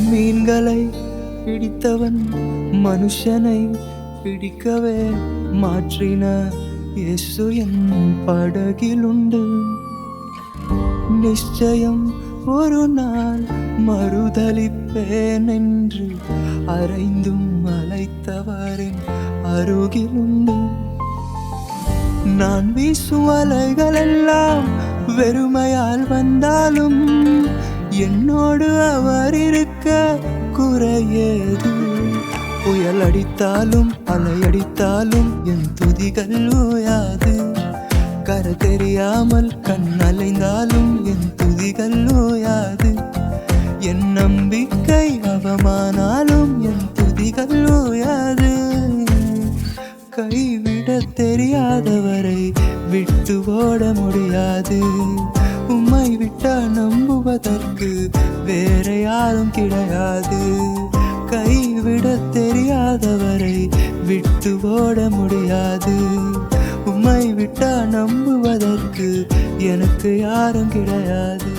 மீன்களை பிடித்தவன் மனுஷனை பிடிக்கவே மாற்றின இயேசு என் படகிலுண்டு. நிச்சயம் ஒரு நாள் மறுதலிப்பேன் என்று அறைந்தும் அழைத்தவரின் அருகிலுண்டு. நான் வீசும் அலைகள் எல்லாம் வெறுமையால் வந்தாலும் என்னோடு அவர் இருக்க குறையேது. புயல் அடித்தாலும் அலை அடித்தாலும் என் துதிகள் ஓயாது. கரை தெரியாமல் கண் அலைந்தாலும் என் துதிகள் ஓயாது. என் நம்பிக்கை அவமானாலும் என் துதிகள் ஓயாது. கைவிட தெரியாதவரை விட்டு ஓட முடியாது. உம்மை விட்டா நம்புவதற்கு வேற யாரும் கிடையாது. கைவிட தெரியாதவரை விட்டு ஓட முடியாது. உம்மை விட்டா நம்புவதற்கு எனக்கு யாரும் கிடையாது.